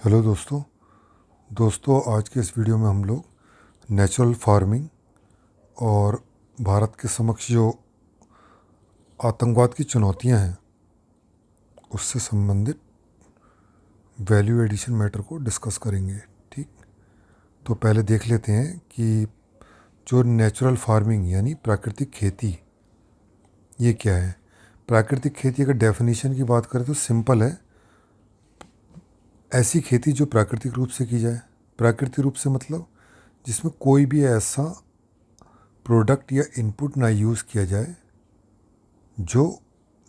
Hello दोस्तों आज के इस वीडियो में हम लोग नेचुरल फार्मिंग और भारत के समक्ष जो आतंकवाद की चुनौतियां हैं उससे संबंधित वैल्यू एडिशन मैटर को डिस्कस करेंगे। ठीक, तो पहले देख लेते हैं कि जो नेचुरल फार्मिंग यानी प्राकृतिक खेती ये क्या है। प्राकृतिक खेती अगर डेफिनेशन की बात करें तो सिंपल है, ऐसी खेती जो प्राकृतिक रूप से की जाए। प्राकृतिक रूप से मतलब जिसमें कोई भी ऐसा प्रोडक्ट या इनपुट ना यूज़ किया जाए जो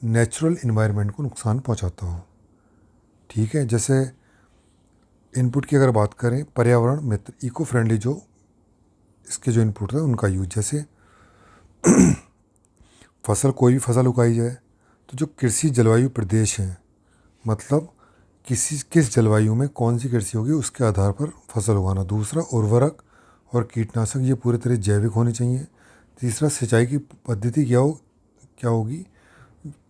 नेचुरल इन्वायरमेंट को नुकसान पहुंचाता हो। ठीक है, जैसे इनपुट की अगर बात करें, पर्यावरण मित्र इको फ्रेंडली जो इसके जो इनपुट है उनका यूज, जैसे फसल, कोई भी फसल उगाई जाए तो जो कृषि जलवायु प्रदेश हैं, मतलब किस जलवायु में कौन सी कृषि होगी उसके आधार पर फसल उगाना। दूसरा, उर्वरक और कीटनाशक ये पूरी तरह जैविक होने चाहिए। तीसरा, सिंचाई की पद्धति क्या होगी,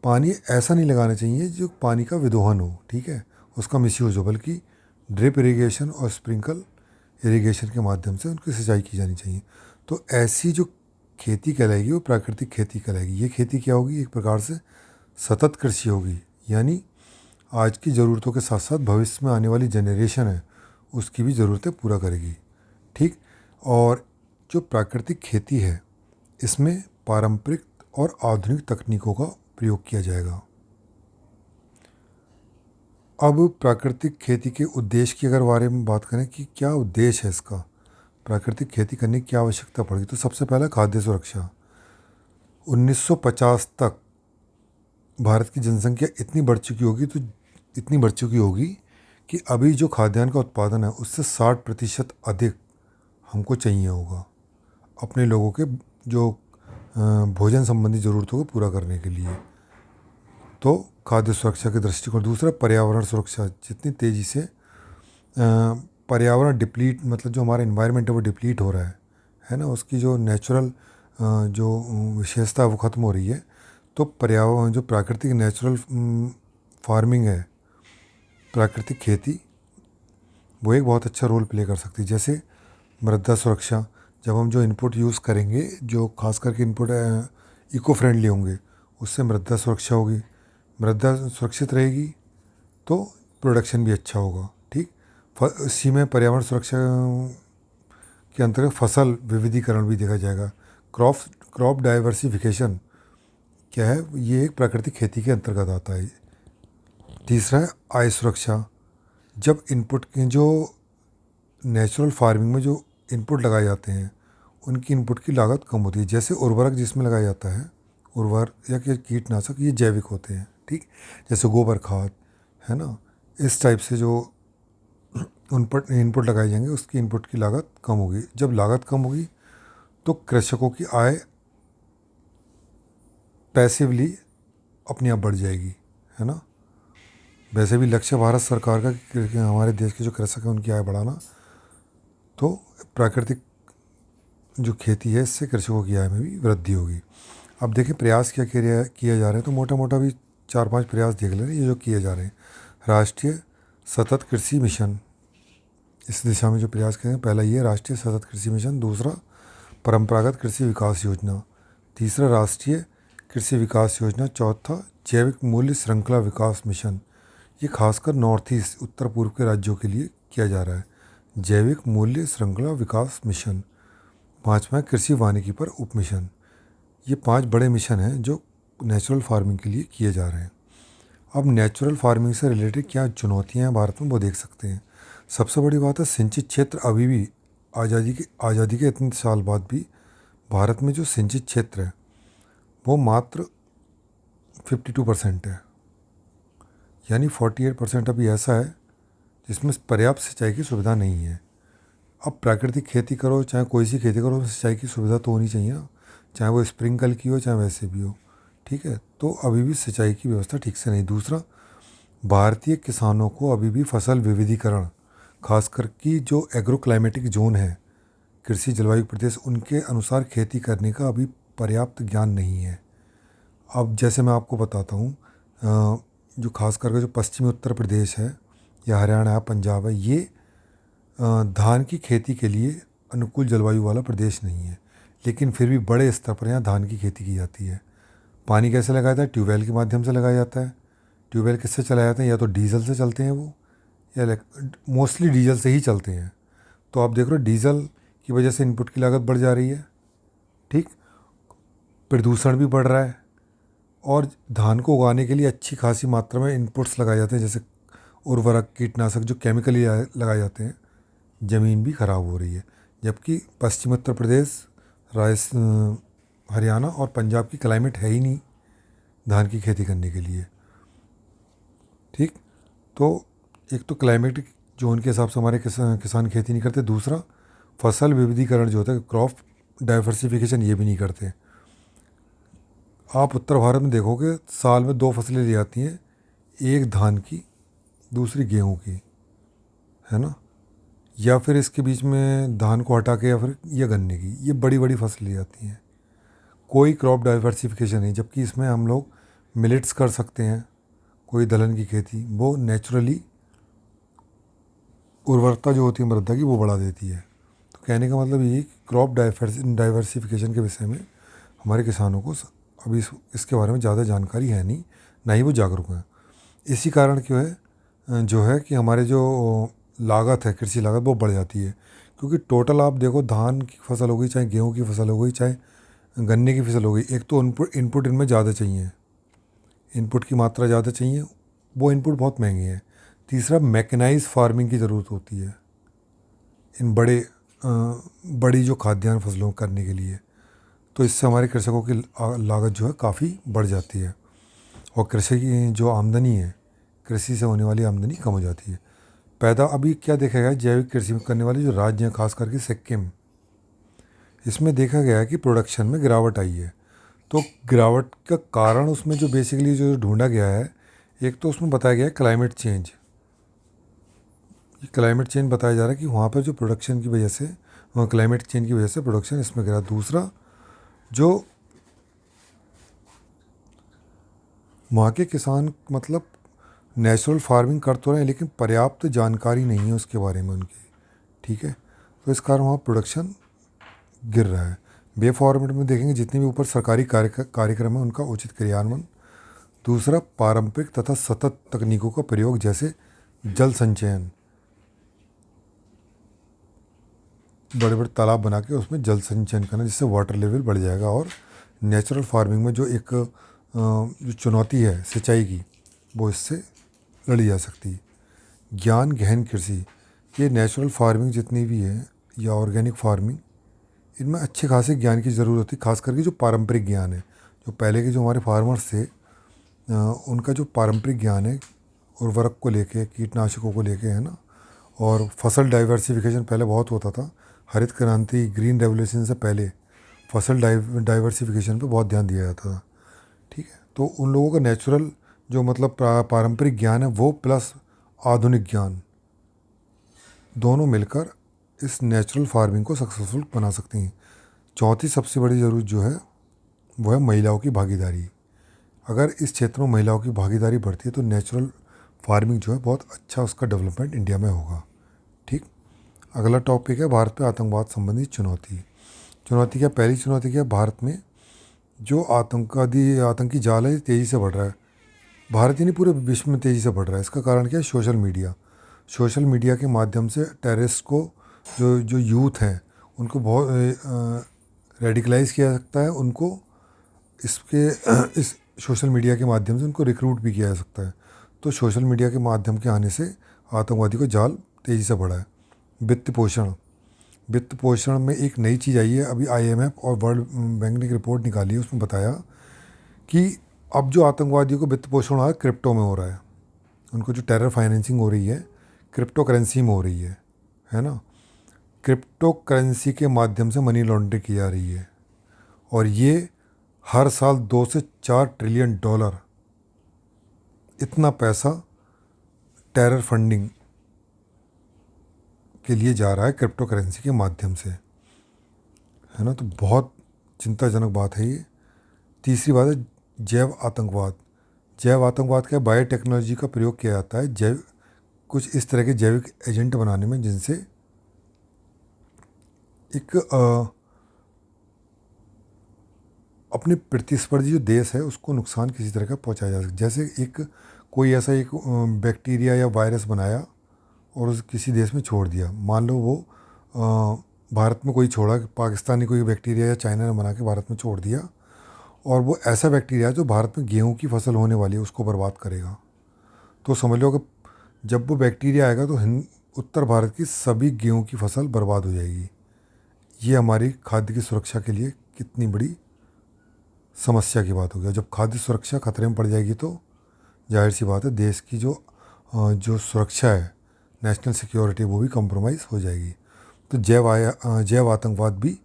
पानी ऐसा नहीं लगाना चाहिए जो पानी का विदोहन हो, ठीक है, उसका मिसयूज हो, बल्कि ड्रिप इरिगेशन और स्प्रिंकल इरिगेशन के माध्यम से उनकी सिंचाई की जानी चाहिए। तो ऐसी जो खेती कहलाएगी वो प्राकृतिक खेती कहलाएगी। ये खेती क्या होगी, एक प्रकार से सतत कृषि होगी, यानी आज की ज़रूरतों के साथ साथ भविष्य में आने वाली जनरेशन है उसकी भी ज़रूरतें पूरा करेगी। ठीक, और जो प्राकृतिक खेती है इसमें पारंपरिक और आधुनिक तकनीकों का प्रयोग किया जाएगा। अब प्राकृतिक खेती के उद्देश्य की अगर बारे में बात करें कि क्या उद्देश्य है इसका, प्राकृतिक खेती करने की क्या आवश्यकता पड़ेगी, तो सबसे पहला खाद्य सुरक्षा। 1950 तक भारत की जनसंख्या इतनी बढ़ चुकी होगी कि अभी जो खाद्यान्न का उत्पादन है उससे 60% अधिक हमको चाहिए होगा अपने लोगों के जो भोजन संबंधी ज़रूरतों को पूरा करने के लिए। तो खाद्य सुरक्षा के दृष्टिकोण। दूसरा, पर्यावरण सुरक्षा। जितनी तेज़ी से पर्यावरण डिप्लीट, मतलब जो हमारा इन्वायरमेंट है वो डिप्लीट हो रहा है ना, उसकी जो नेचुरल जो विशेषता है वो ख़त्म हो रही है। तो पर्यावरण, जो प्राकृतिक नेचुरल फार्मिंग है, प्राकृतिक खेती, वो एक बहुत अच्छा रोल प्ले कर सकती है। जैसे मृदा सुरक्षा, जब हम जो इनपुट यूज़ करेंगे जो खास करके इनपुट इको फ्रेंडली होंगे उससे मृदा सुरक्षा होगी। मृदा सुरक्षित रहेगी तो प्रोडक्शन भी अच्छा होगा। ठीक, इसी में पर्यावरण सुरक्षा के अंतर्गत फसल विविधीकरण भी देखा जाएगा। क्रॉप डाइवर्सिफिकेशन क्या है, ये एक प्राकृतिक खेती के अंतर्गत आता है। तीसरा है आय सुरक्षा। जब इनपुट के जो नेचुरल फार्मिंग में जो इनपुट लगाए जाते हैं उनकी इनपुट की लागत कम होती है। जैसे उर्वरक जिसमें लगाया जाता है, उर्वरक या कीटनाशक, ये जैविक होते हैं। ठीक, जैसे गोबर खाद है ना, इस टाइप से जो इनपुट लगाए जाएंगे उसकी इनपुट की लागत कम होगी। जब लागत कम होगी तो कृषकों की आय पैसिवली अपने आप बढ़ जाएगी, है ना। वैसे भी लक्ष्य भारत सरकार का कि हमारे देश के जो कृषक हैं उनकी आय बढ़ाना। तो प्राकृतिक जो खेती है इससे कृषकों की आय में भी वृद्धि होगी। अब देखें प्रयास क्या किया जा रहे हैं, तो मोटा मोटा भी 4-5 प्रयास देख ले रहे हैं ये जो किए जा रहे हैं। राष्ट्रीय सतत कृषि मिशन, इस दिशा में जो प्रयास करें, पहला ये राष्ट्रीय सतत कृषि मिशन। दूसरा, परंपरागत कृषि विकास योजना। तीसरा, राष्ट्रीय कृषि विकास योजना। चौथा, जैविक मूल्य श्रृंखला विकास मिशन। ये खासकर नॉर्थ ईस्ट, उत्तर पूर्व के राज्यों के लिए किया जा रहा है, जैविक मूल्य श्रृंखला विकास मिशन। पाँचवा, कृषि वानिकी पर उप मिशन। ये 5 बड़े मिशन हैं जो नेचुरल फार्मिंग के लिए किए जा रहे हैं। अब नेचुरल फार्मिंग से रिलेटेड क्या चुनौतियां हैं भारत में वो देख सकते हैं। सबसे बड़ी बात है, सिंचित क्षेत्र अभी भी आज़ादी के इतने साल बाद भी भारत में जो सिंचित क्षेत्र है वो मात्र 52% है, यानी 48% अभी ऐसा है जिसमें पर्याप्त सिंचाई की सुविधा नहीं है। अब प्राकृतिक खेती करो चाहे कोई सी खेती करो, सिंचाई की सुविधा तो होनी चाहिए ना, चाहे वो स्प्रिंकल की हो चाहे वैसे भी हो। ठीक है, तो अभी भी सिंचाई की व्यवस्था ठीक से नहीं। दूसरा, भारतीय किसानों को अभी भी फसल विविधीकरण, खासकर की जो एग्रो क्लाइमेटिक जोन है, कृषि जलवायु प्रदेश, उनके अनुसार खेती करने का अभी पर्याप्त ज्ञान नहीं है। अब जैसे मैं आपको बताता हूँ, जो खास करके जो पश्चिमी उत्तर प्रदेश है या हरियाणा है, पंजाब है, ये धान की खेती के लिए अनुकूल जलवायु वाला प्रदेश नहीं है, लेकिन फिर भी बड़े स्तर पर यहाँ धान की खेती की जाती है। पानी कैसे लगाया जाता है? ट्यूबवेल के माध्यम से लगाया जाता है। ट्यूबवेल किससे चलाए जाते हैं? या तो डीजल से चलते हैं वो, या मोस्टली डीजल से ही चलते हैं। तो आप देख रहे हो डीजल की वजह से इनपुट की लागत बढ़ जा रही है, ठीक, प्रदूषण भी बढ़ रहा है, और धान को उगाने के लिए अच्छी खासी मात्रा में इनपुट्स लगाए जाते हैं, जैसे उर्वरक, कीटनाशक, जो केमिकली लगाए जाते हैं। ज़मीन भी ख़राब हो रही है, जबकि पश्चिम उत्तर प्रदेश, हरियाणा और पंजाब की क्लाइमेट है ही नहीं धान की खेती करने के लिए, ठीक। तो एक तो क्लाइमेटिक जोन के हिसाब से हमारे किसान खेती नहीं करते, दूसरा फसल विविधीकरण जो होता है, क्रॉप डाइवर्सिफिकेशन, ये भी नहीं करते। आप उत्तर भारत में देखोगे साल में 2 फसलें ली जाती हैं, एक धान की, दूसरी गेहूं की, है ना, या फिर इसके बीच में धान को हटा के या फिर ये गन्ने की, ये बड़ी बड़ी फसलें ली जाती हैं। कोई क्रॉप डाइवर्सिफिकेशन नहीं, जबकि इसमें हम लोग मिलेट्स कर सकते हैं, कोई दलहन की खेती, वो नेचुरली उर्वरता जो होती है मृदा की वो बढ़ा देती है। तो कहने का मतलब ये कि क्रॉप डाइवर्सिफिकेशन के विषय में हमारे किसानों को अभी इसके बारे में ज़्यादा जानकारी है नहीं, ना ही वो जागरूक हैं। इसी कारण क्यों है जो है कि हमारे जो लागत है, कृषि लागत, वो बढ़ जाती है। क्योंकि टोटल आप देखो, धान की फसल हो गई, चाहे गेहूँ की फसल हो गई, चाहे गन्ने की फसल हो गई, एक तो इनपुट इनमें ज़्यादा चाहिए, इनपुट की मात्रा ज़्यादा चाहिए, वो इनपुट बहुत महंगे हैं। तीसरा, मैकेनाइज फार्मिंग की ज़रूरत होती है इन बड़ी जो खाद्यान्न फसलों करने के लिए। तो इससे हमारे कृषकों की लागत जो है काफ़ी बढ़ जाती है, और कृषि की जो आमदनी है, कृषि से होने वाली आमदनी कम हो जाती है। अभी क्या देखा गया है, जैविक कृषि में करने वाले जो राज्य हैं, खास करके सिक्किम, इसमें देखा गया है कि प्रोडक्शन में गिरावट आई है। तो गिरावट का कारण उसमें जो बेसिकली जो ढूंढा गया है, एक तो उसमें बताया गया है क्लाइमेट चेंज। क्लाइमेट चेंज बताया जा रहा है कि वहाँ पर जो प्रोडक्शन की वजह से, क्लाइमेट चेंज की वजह से प्रोडक्शन इसमें गिरा। दूसरा, जो वहाँ के किसान मतलब नेचुरल फार्मिंग कर तो रहे हैं, लेकिन पर्याप्त जानकारी नहीं है उसके बारे में उनकी, ठीक है। तो इस कारण वहाँ प्रोडक्शन गिर रहा है। बे फॉर्मेट में देखेंगे, जितने भी ऊपर सरकारी कार्यक्रम है उनका उचित क्रियान्वयन। दूसरा, पारंपरिक तथा सतत तकनीकों का प्रयोग, जैसे जल संचयन, बड़े बड़े तालाब बना के उसमें जल संचयन करना, जिससे वाटर लेवल बढ़ जाएगा, और नेचुरल फार्मिंग में जो एक जो चुनौती है सिंचाई की, वो इससे लड़ी जा सकती है। ज्ञान गहन कृषि, ये नेचुरल फार्मिंग जितनी भी है या ऑर्गेनिक फार्मिंग, इनमें अच्छे खासे ज्ञान की ज़रूरत होती है, खास करके जो पारंपरिक ज्ञान है। जो पहले के जो हमारे फार्मर्स थे, उनका जो पारंपरिक ज्ञान है उर्वरक को लेके, कीटनाशकों को लेके, है ना, और फसल डाइवर्सिफिकेशन पहले बहुत होता था। हरित क्रांति, ग्रीन रेवोल्यूशन से पहले फसल डाइवर्सिफिकेशन पे बहुत ध्यान दिया जाता था, ठीक है। तो उन लोगों का नेचुरल जो मतलब पारंपरिक ज्ञान है, वो प्लस आधुनिक ज्ञान, दोनों मिलकर इस नेचुरल फार्मिंग को सक्सेसफुल बना सकती हैं। चौथी सबसे बड़ी ज़रूरत जो है वो है महिलाओं की भागीदारी। अगर इस क्षेत्र में महिलाओं की भागीदारी बढ़ती है तो नेचुरल फार्मिंग जो है बहुत अच्छा उसका डेवलपमेंट इंडिया में होगा, ठीक। अगला टॉपिक है भारत में आतंकवाद संबंधी चुनौती। चुनौती क्या? पहली चुनौती क्या? भारत में जो आतंकी जाल है तेज़ी से बढ़ रहा है। भारत ही नहीं, पूरे विश्व में तेज़ी से बढ़ रहा है। इसका कारण क्या है? Social media. सोशल मीडिया के माध्यम से टेररिस्ट को, जो जो यूथ हैं, उनको बहुत रेडिकलाइज़ किया जा सकता है। उनको इस सोशल मीडिया के माध्यम से उनको रिक्रूट भी किया जा सकता है। तो सोशल मीडिया के माध्यम के आने से आतंकवादी को जाल तेज़ी से बढ़ा है। वित्त पोषण। वित्त पोषण में एक नई चीज़ आई है, अभी आईएमएफ और वर्ल्ड बैंक ने एक रिपोर्ट निकाली है, उसमें बताया कि अब जो आतंकवादियों को वित्त पोषण हो रहा है, क्रिप्टो में हो रहा है। उनको जो टेरर फाइनेंसिंग हो रही है, क्रिप्टो करेंसी में हो रही है ना। क्रिप्टो करेंसी के माध्यम से मनी लॉन्ड्रिंग की जा रही है, और ये हर साल 2 से 4 ट्रिलियन डॉलर इतना पैसा टेरर फंडिंग के लिए जा रहा है क्रिप्टो करेंसी के माध्यम से, है ना। तो बहुत चिंताजनक बात है ये। तीसरी बात है जैव आतंकवाद। जैव आतंकवाद क्या? बायोटेक्नोलॉजी का प्रयोग किया जाता है कुछ इस तरह के जैविक एजेंट बनाने में जिनसे एक अपने प्रतिस्पर्धी जो देश है उसको नुकसान किसी तरह का पहुंचाया जा सके। जैसे एक कोई ऐसा एक बैक्टीरिया या वायरस बनाया और उस किसी देश में छोड़ दिया। मान लो वो भारत में कोई छोड़ा, पाकिस्तान ने कोई बैक्टीरिया या चाइना ने बना के भारत में छोड़ दिया, और वो ऐसा बैक्टीरिया है जो भारत में गेहूं की फसल होने वाली है उसको बर्बाद करेगा। तो समझ लो कि जब वो बैक्टीरिया आएगा तो उत्तर भारत की सभी गेहूं की फसल बर्बाद हो जाएगी। ये हमारी खाद्य की सुरक्षा के लिए कितनी बड़ी समस्या की बात हो गया। जब खाद्य सुरक्षा खतरे में पड़ जाएगी तो जाहिर सी बात है देश की जो सुरक्षा है, नेशनल सिक्योरिटी, वो भी कॉम्प्रोमाइज़ हो जाएगी। तो जैव आतंकवाद भी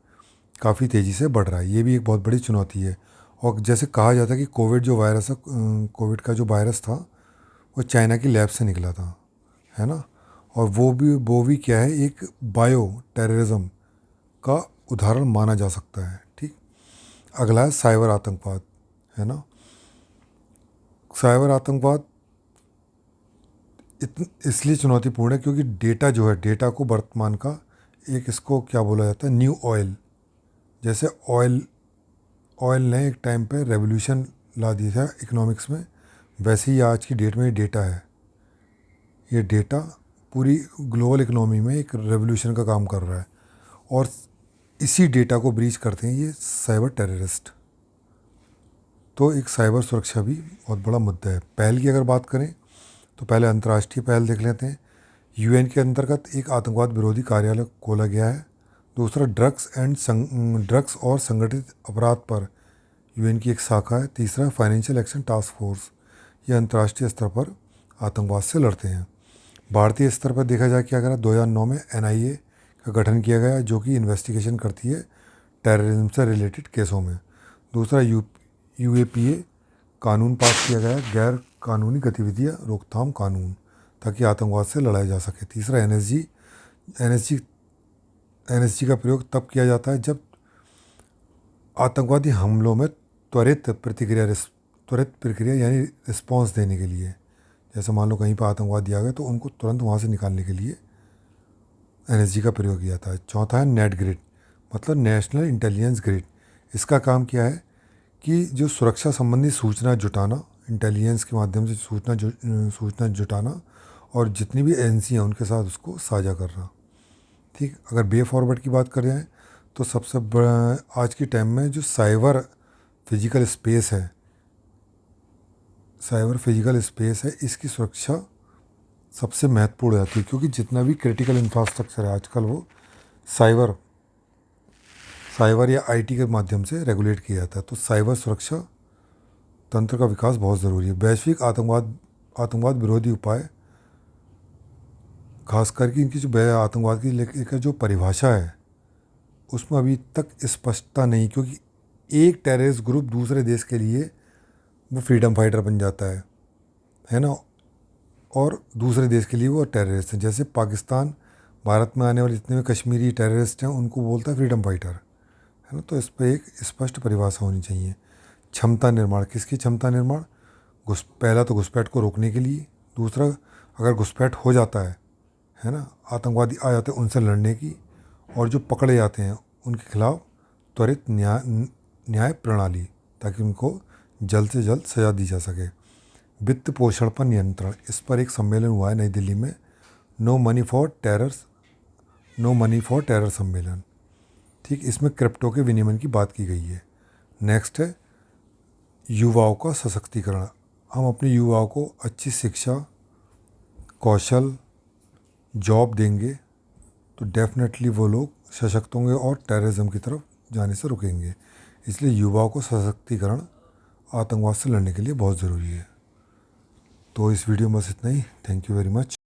काफ़ी तेज़ी से बढ़ रहा है। ये भी एक बहुत बड़ी चुनौती है। और जैसे कहा जाता है कि कोविड जो वायरस है, कोविड का जो वायरस था वो चाइना की लैब से निकला था, है ना। और वो भी क्या है, एक बायो टेररिज्म का उदाहरण माना जा सकता है। ठीक। अगला है साइबर आतंकवाद, है ना। साइबर आतंकवाद इसलिए चुनौतीपूर्ण है क्योंकि डेटा जो है, डेटा को वर्तमान का एक, इसको क्या बोला जाता है, न्यू ऑयल। जैसे ऑयल ने एक टाइम पे रेवोल्यूशन ला दिया था इकोनॉमिक्स में, वैसे ही आज की डेट में ये डेटा है। ये डेटा पूरी ग्लोबल इकोनॉमी में एक रेवोल्यूशन का काम कर रहा है, और इसी डेटा को ब्रीच करते हैं ये साइबर टेररिस्ट। तो एक साइबर सुरक्षा भी बहुत बड़ा मुद्दा है। पहल की अगर बात करें तो पहले अंतर्राष्ट्रीय पहल देख लेते हैं। यूएन के अंतर्गत एक आतंकवाद विरोधी कार्यालय खोला गया है। दूसरा ड्रग्स और संगठित अपराध पर यूएन की एक शाखा है। तीसरा फाइनेंशियल एक्शन टास्क फोर्स, ये अंतर्राष्ट्रीय स्तर पर आतंकवाद से लड़ते हैं। भारतीय स्तर पर देखा जाए कि अगर 2009 में एनआईए का गठन किया गया जो कि इन्वेस्टिगेशन करती है टेररिज्म से रिलेटेड केसों में। दूसरा यूएपीए कानून पास किया गया, गैर कानूनी गतिविधियाँ रोकथाम कानून, ताकि आतंकवाद से लड़ाया जा सके। तीसरा एनएसजी का प्रयोग तब किया जाता है जब आतंकवादी हमलों में त्वरित प्रक्रिया यानी रिस्पॉन्स देने के लिए, जैसे मान लो कहीं पर आतंकवादी आ गए तो उनको तुरंत वहाँ से निकालने के लिए एनएसजी का प्रयोग किया जाता है। चौथा है नेट ग्रिड, मतलब नेशनल इंटेलिजेंस ग्रिड। इसका काम क्या है कि जो सुरक्षा संबंधी सूचना जुटाना, इंटेलिजेंस के माध्यम से सूचना जुटाना, और जितनी भी एजेंसी हैं उनके साथ उसको साझा करना। ठीक। अगर वे फॉरवर्ड की बात करें तो सबसे बड़ा आज के टाइम में जो साइबर फिजिकल स्पेस है, इसकी सुरक्षा सबसे महत्वपूर्ण रहती है, क्योंकि जितना भी क्रिटिकल इंफ्रास्ट्रक्चर है आजकल वो साइबर या आईटी के माध्यम से रेगुलेट किया जाता है। तो साइबर सुरक्षा तंत्र का विकास बहुत ज़रूरी है। वैश्विक आतंकवाद विरोधी उपाय, खास करके इनकी जो आतंकवाद की लेकर जो परिभाषा है उसमें अभी तक स्पष्टता नहीं, क्योंकि एक टेररिस्ट ग्रुप दूसरे देश के लिए वो फ्रीडम फाइटर बन जाता है ना, और दूसरे देश के लिए वो टेररिस्ट हैं। जैसे पाकिस्तान भारत में आने वाले जितने भी कश्मीरी टेररिस्ट हैं उनको बोलता है फ्रीडम फाइटर, है ना। तो इस पर एक स्पष्ट परिभाषा होनी चाहिए। क्षमता निर्माण, किसकी क्षमता निर्माण? पहला तो घुसपैठ को रोकने के लिए, दूसरा अगर घुसपैठ हो जाता है ना, आतंकवादी आ जाते हैं उनसे लड़ने की, और जो पकड़े जाते हैं उनके खिलाफ त्वरित न्याय प्रणाली, ताकि उनको जल्द से जल्द सजा दी जा सके। वित्त पोषण पर नियंत्रण, इस पर एक सम्मेलन हुआ है नई दिल्ली में, नो मनी फॉर टेरर सम्मेलन। ठीक। इसमें क्रिप्टो के विनियमन की बात की गई है। नेक्स्ट है युवाओं का सशक्तिकरण। हम अपने युवाओं को अच्छी शिक्षा, कौशल, जॉब देंगे तो डेफिनेटली वो लोग सशक्त होंगे और टेररिज्म की तरफ जाने से रुकेंगे। इसलिए युवाओं को सशक्तिकरण आतंकवाद से लड़ने के लिए बहुत ज़रूरी है। तो इस वीडियो में बस इतना ही। Thank you very much.